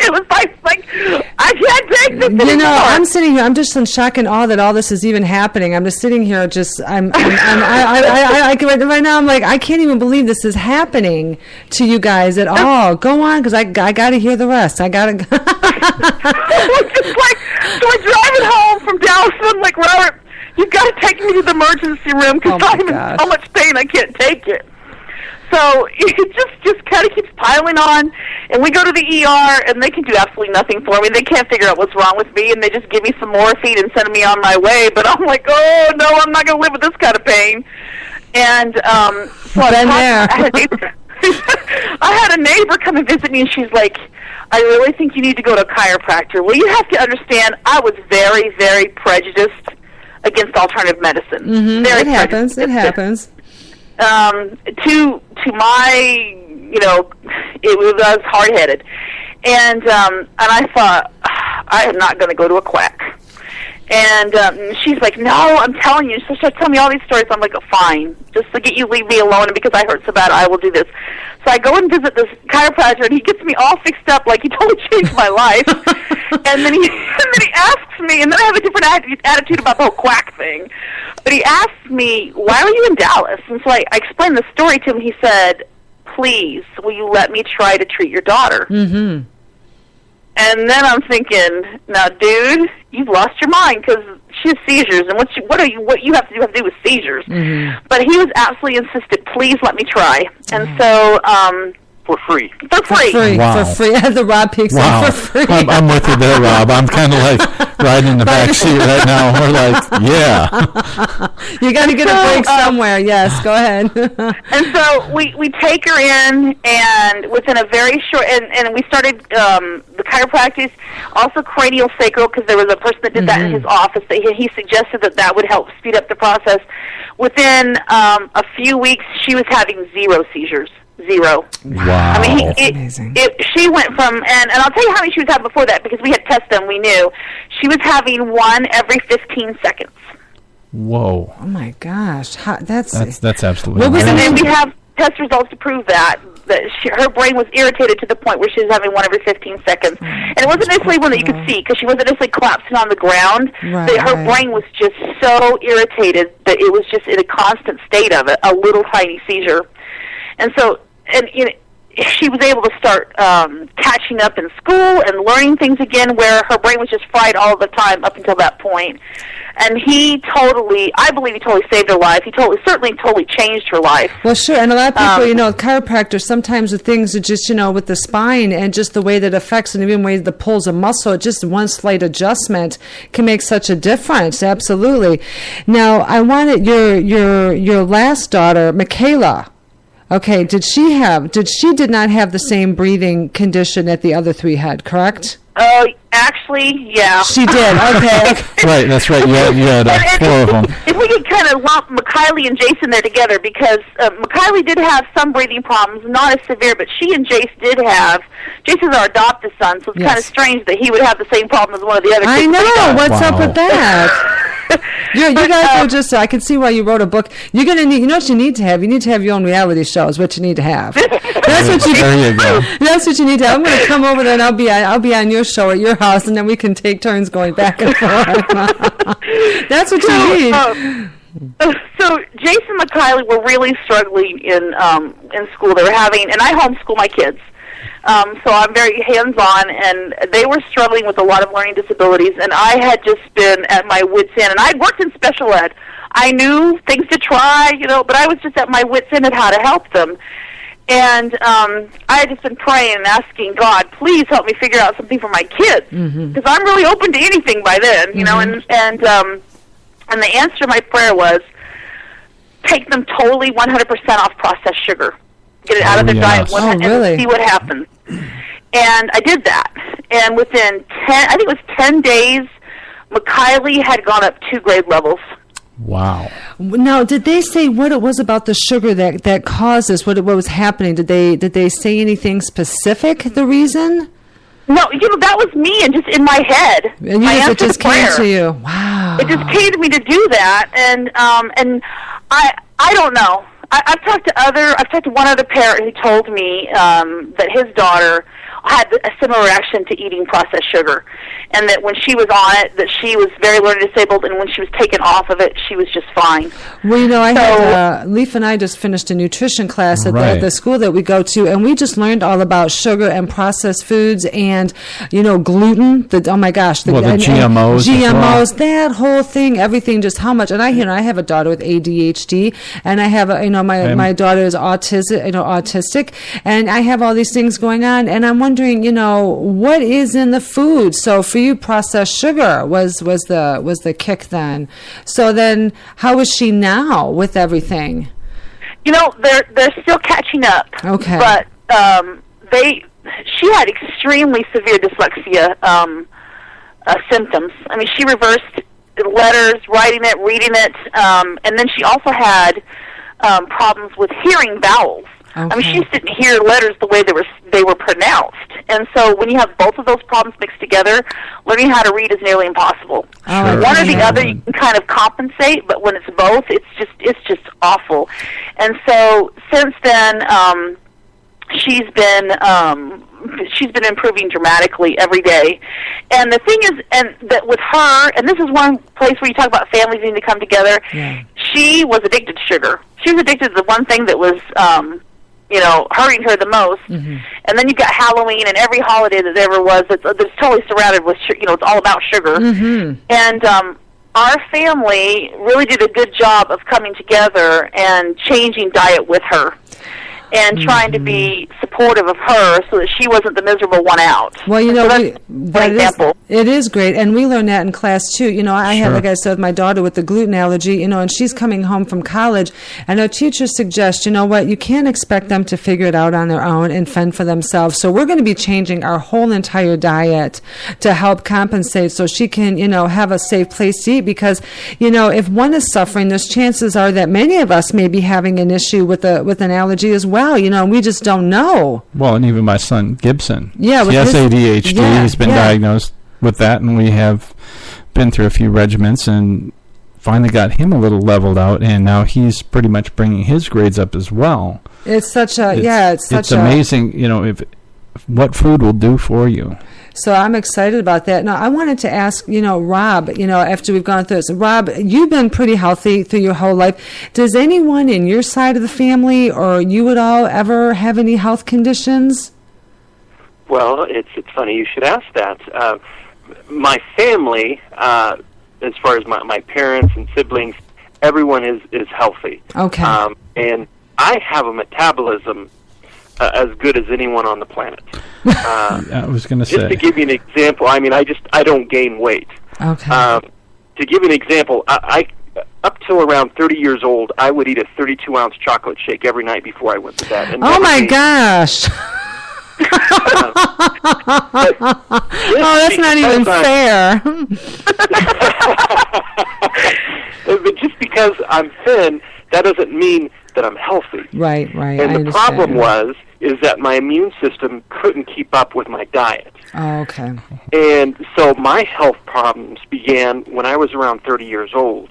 It was like I can't take this anymore. You know, I'm sitting here. I'm just in shock and awe that all this is even happening. I'm just sitting here. Right now, I'm like, I can't even believe this is happening to you guys at all. Go on, because I got to hear the rest. I got to. Just like, so we're driving home from Dallas, and I'm like, Robert, you've got to take me to the emergency room because I'm in so much pain I can't take it. So it just kind of keeps piling on, and we go to the ER, and they can do absolutely nothing for me. They can't figure out what's wrong with me, and they just give me some morphine and send me on my way. But I'm like, oh, no, I'm not going to live with this kind of pain. And so I had a neighbor come and visit me, and she's like, I really think you need to go to a chiropractor. Well, you have to understand, I was very, very prejudiced against alternative medicine. Mm-hmm. It happens. It happens. To my, you know, I was hard-headed. And I thought, I am not going to go to a quack. And she's like, no, I'm telling you. So she started telling me all these stories. I'm like, oh, fine. Just to get you leave me alone, and because I hurt so bad, I will do this. So I go and visit this chiropractor, and he gets me all fixed up like he totally changed my life. and then he asks me, and then I have a different attitude about the whole quack thing. But he asks me, why are you in Dallas? And so I explained the story to him. He said, please, will you let me try to treat your daughter? Mm-hmm. And then I'm thinking, now, dude, you've lost your mind because she has seizures, and what you have to do with seizures. Mm-hmm. But he was absolutely insistent. Please let me try. And so for free. For free. For free. The Rob Peak wow. for free. I'm with you there, Rob. I'm kind of like riding in the back seat right now. We're like, yeah. You got to get a break somewhere. Yes, go ahead. And so we take her in, and within a very short, and we started the chiropractic, also cranial sacral, because there was a person that did that in his office. That he suggested that would help speed up the process. Within a few weeks, she was having 0 seizures. 0. Wow. I mean, amazing. She went from, and I'll tell you how many she was having before that, because we had tested them, we knew. She was having 1 every 15 seconds. Whoa. Oh, my gosh. That's absolutely amazing. And then we have test results to prove that her brain was irritated to the point where she was having 1 every 15 seconds. And it wasn't necessarily one that you could see, because she wasn't necessarily collapsing on the ground. Right. Her brain was just so irritated that it was just in a constant state of it, a little tiny seizure. And so, she was able to start catching up in school and learning things again, where her brain was just fried all the time up until that point. And I believe he totally saved her life. He certainly totally changed her life. Well, sure. And a lot of people, chiropractors, sometimes the things are just, with the spine and just the way that it affects, and even the way that pulls a muscle, just one slight adjustment can make such a difference. Absolutely. Now, I wanted your last daughter, Michaela. Okay, did she did not have the same breathing condition that the other 3 had, correct? Actually, yeah. She did, okay. Right, that's right. You had 4 of them. If we could kind of lump McKiley and Jason there together, because McKiley did have some breathing problems, not as severe, but she and Jace did have. Jason's our adopted son, so it's kind of strange that he would have the same problem as one of the other kids. I know. What's up with that? You guys are just, I can see why you wrote a book. You're going to need, what you need to have? You need to have your own reality show is what you need to have. That's what you There you go. That's what you need to have. I'm going to come over there, and I'll be on your show at your house, and then we can take turns going back and forth. That's what you need. So Jason and McKiley were really struggling in school. They were having, and I homeschool my kids. So I'm very hands-on, and they were struggling with a lot of learning disabilities, and I had just been at my wit's end. And I'd worked in special ed. I knew things to try, but I was just at my wit's end at how to help them. And I had just been praying and asking God, please help me figure out something for my kids, because I'm really open to anything by then, And the answer to my prayer was take them totally 100% off processed sugar. Get it out of their diet and see what happens. And I did that. And within 10 days, McKiley had gone up 2 grade levels. Wow. Now, did they say what it was about the sugar that caused this? What was happening? Did they say anything specific, the reason? No, that was me and just in my head. And it just came to you. Wow. It just came to me to do that. And I don't know. I've talked to one other parent who told me that his daughter had a similar reaction to eating processed sugar, and that when she was on it, that she was very learning disabled, and when she was taken off of it, she was just fine. Well, Leaf and I just finished a nutrition class at the school that we go to, and we just learned all about sugar and processed foods and, gluten. The GMOs, that whole thing, everything, just how much. And I have a daughter with ADHD, and I have, my daughter is autistic, and I have all these things going on, and I'm wondering, what is in the food? So for you, processed sugar was the kick then. So then, how is she now with everything? They're still catching up. Okay. But she had extremely severe dyslexia symptoms. I mean, she reversed letters, writing it, reading it, and then she also had problems with hearing vowels. Okay. I mean, she just didn't hear letters the way they were pronounced. And so when you have both of those problems mixed together, learning how to read is nearly impossible. Sure. One or the other, you can kind of compensate, but when it's both, it's just awful. And so since then, she's been improving dramatically every day. And the thing is, and that with her, and this is one place where you talk about families needing to come together. Yeah. She was addicted to sugar. She was addicted to the one thing that was hurting her the most. Mm-hmm. And then you've got Halloween and every holiday that there ever was that's totally surrounded with, it's all about sugar. Mm-hmm. And our family really did a good job of coming together and changing diet with her and trying to be supportive of her so that she wasn't the miserable one out. Well, it is great, and we learned that in class too. I had, like I said, with my daughter with the gluten allergy, and she's coming home from college, and our teachers suggest, you can't expect them to figure it out on their own and fend for themselves. So we're going to be changing our whole entire diet to help compensate so she can, have a safe place to eat, because, if one is suffering, there's chances are that many of us may be having an issue with an allergy as well. We just don't know. Well, and even my son Gibson. Yeah, he has ADHD. Yeah, he's been diagnosed with that, and we have been through a few regimens and finally got him a little leveled out, and now he's pretty much bringing his grades up as well. It's amazing, if what food will do for you. So I'm excited about that. Now, I wanted to ask, Rob, after we've gone through this. Rob, you've been pretty healthy through your whole life. Does anyone in your side of the family or you at all ever have any health conditions? Well, it's funny you should ask that. My family, as far as my parents and siblings, everyone is healthy. Okay. And I have a metabolism as good as anyone on the planet. I was going to say. Just to give you an example, I don't gain weight. Okay. To give you an example, I up till around 30 years old, I would eat a 32-ounce chocolate shake every night before I went to bed. And oh my gosh! That's not even fair. But just because I'm thin, that doesn't mean that I'm healthy. Right. And the problem is that my immune system couldn't keep up with my diet. Oh, okay. And so my health problems began when I was around 30 years old,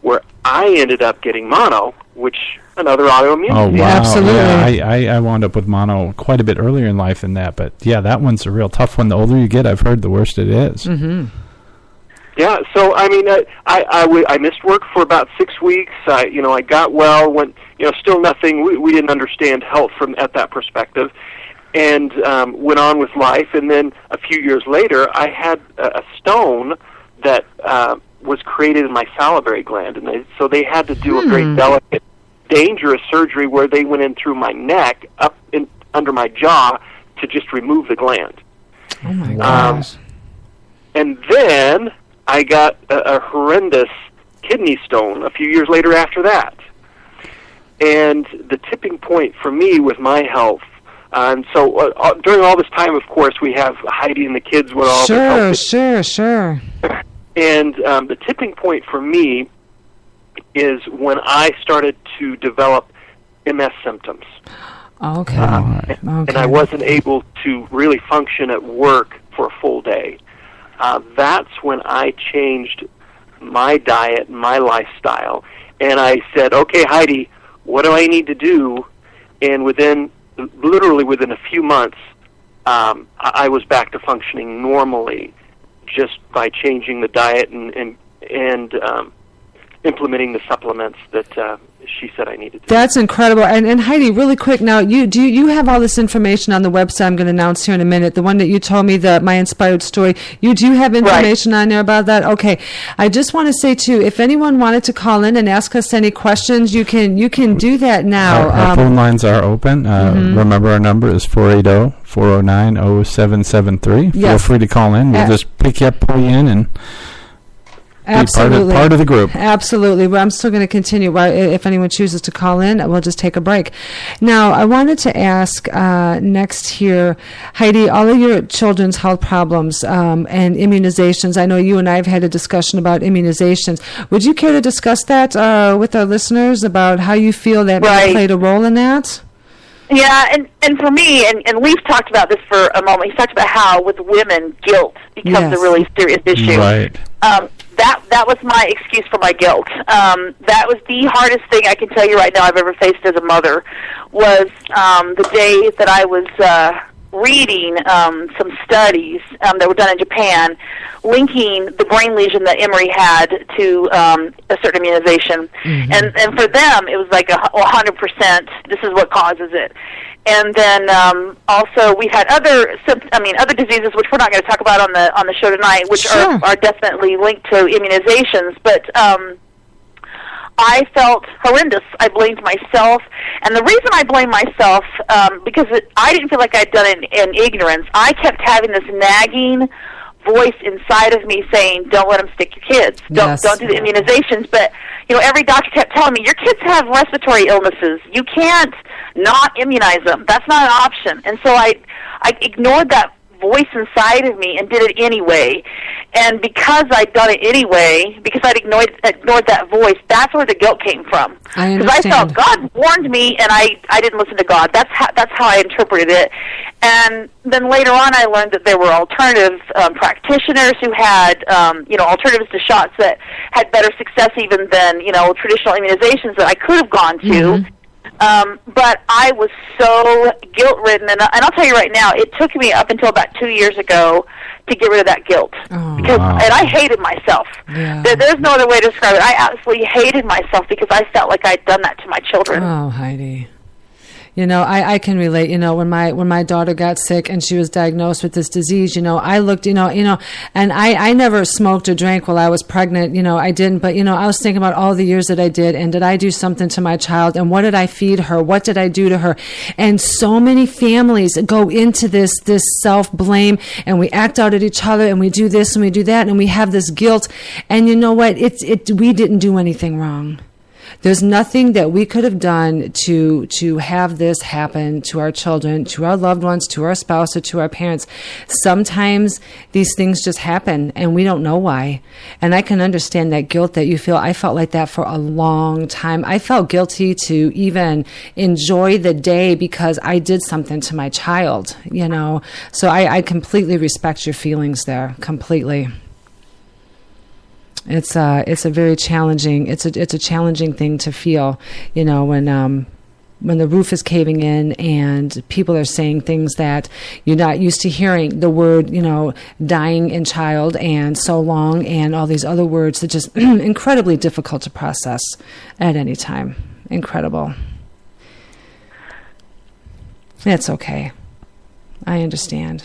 where I ended up getting mono, which another autoimmune disease. Oh, wow. Yeah, absolutely. Yeah, I wound up with mono quite a bit earlier in life than that, but yeah, that one's a real tough one. The older you get, I've heard, the worse it is. Mm-hmm. Yeah, so I missed work for about 6 weeks. I got well, went, still nothing. We didn't understand health from at that perspective, and went on with life. And then a few years later, I had a stone that was created in my salivary gland, and so they had to do a very delicate, dangerous surgery where they went in through my neck up under my jaw to just remove the gland. Oh my gosh! And then I got a horrendous kidney stone a few years later after that. And the tipping point for me with my health, and so during all this time, of course, we have Heidi and the kids with all the health. Sure. And the tipping point for me is when I started to develop MS symptoms. Okay. And I wasn't able to really function at work for a full day. That's when I changed my diet, my lifestyle, and I said, okay, Heidi, what do I need to do? And literally within a few months, I was back to functioning normally, just by changing the diet and implementing the supplements that she said I needed to. That's incredible. And Heidi, really quick now, you have all this information on the website I'm going to announce here in a minute, the one that you told me, my inspired story. You do have information on there about that? Okay. I just want to say, too, if anyone wanted to call in and ask us any questions, you can do that now. Our phone lines are open. Remember, our number is 480-409-0773. Yes. Feel free to call in. We'll just pick you up, pull you in, and... Absolutely. Part of the group. Absolutely. Well, I'm still going to continue. If anyone chooses to call in, we'll just take a break. Now, I wanted to ask next here, Heidi, all of your children's health problems and immunizations, I know you and I have had a discussion about immunizations. Would you care to discuss that with our listeners about how you feel that played a role in that? Yeah, and for me, and we've talked about this for a moment, he's talked about how with women, guilt becomes a really serious issue. Right. That was my excuse for my guilt. That was the hardest thing I can tell you right now I've ever faced as a mother, was the day that I was reading some studies that were done in Japan linking the brain lesion that Emery had to a certain immunization. Mm-hmm. And for them, it was like 100%, this is what causes it. And then also we had other diseases, which we're not going to talk about on the show tonight, which are definitely linked to immunizations. But I felt horrendous. I blamed myself. And the reason I blame myself, because I didn't feel like I'd done it in ignorance. I kept having this nagging voice inside of me saying, don't let them stick your kids. Don't do the immunizations. But, every doctor kept telling me, your kids have respiratory illnesses. You can't not immunize them. That's not an option. And so I ignored that voice inside of me and did it anyway. And because I'd done it anyway, because I'd ignored that voice, that's where the guilt came from. I understand. Because I felt God warned me, and I didn't listen to God. That's how I interpreted it. And then later on, I learned that there were alternative practitioners who had, alternatives to shots that had better success even than, traditional immunizations that I could have gone to. Mm-hmm. But I was so guilt-ridden, and I'll tell you right now, it took me up until about 2 years ago to get rid of that guilt. And I hated myself. Yeah. There's no other way to describe it. I absolutely hated myself because I felt like I'd done that to my children. Oh, Heidi. I can relate. When my daughter got sick and she was diagnosed with this disease, I looked, and I never smoked or drank while I was pregnant. I didn't, but I was thinking about all the years that I did, and did I do something to my child, and what did I feed her? What did I do to her? And so many families go into this self-blame, and we act out at each other, and we do this and we do that, and we have this guilt. And you know what? We didn't do anything wrong. There's nothing that we could have done to have this happen to our children, to our loved ones, to our spouse, or to our parents. Sometimes these things just happen, and we don't know why. And I can understand that guilt that you feel. I felt like that for a long time. I felt guilty to even enjoy the day because I did something to my child, So I completely respect your feelings there, completely. It's a very challenging. It's a challenging thing to feel, when the roof is caving in and people are saying things that you're not used to hearing. The word, dying in child and so long and all these other words that just incredibly difficult to process at any time. Incredible. It's okay. I understand.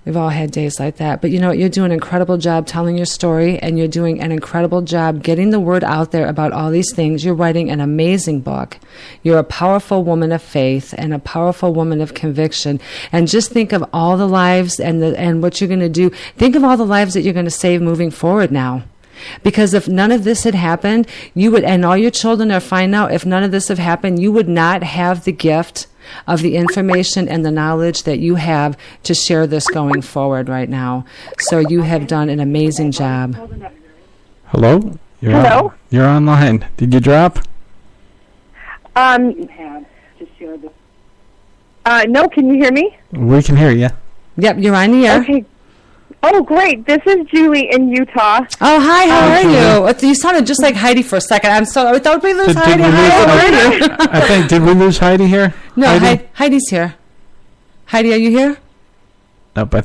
We've all had days like that. But you're doing an incredible job telling your story, and you're doing an incredible job getting the word out there about all these things. You're writing an amazing book. You're a powerful woman of faith and a powerful woman of conviction. And just think of all the lives and what you're going to do. Think of all the lives that you're going to save moving forward now. Because if none of this had happened, you would, and all your children are fine now, if none of this had happened, you would not have the gift of the information and the knowledge that you have to share this going forward right now. So you have done an amazing job. Hello? Hello? You're online. Did you drop? No, can you hear me? We can hear you. Yep, you're on the air. Okay. Oh, great. This is Julie in Utah. Oh, hi. How are you? You sounded just like Heidi for a second. I'm sorry. Did we lose Heidi? I think, did we lose Heidi here? No, Heidi's here. Heidi, are you here? Nope.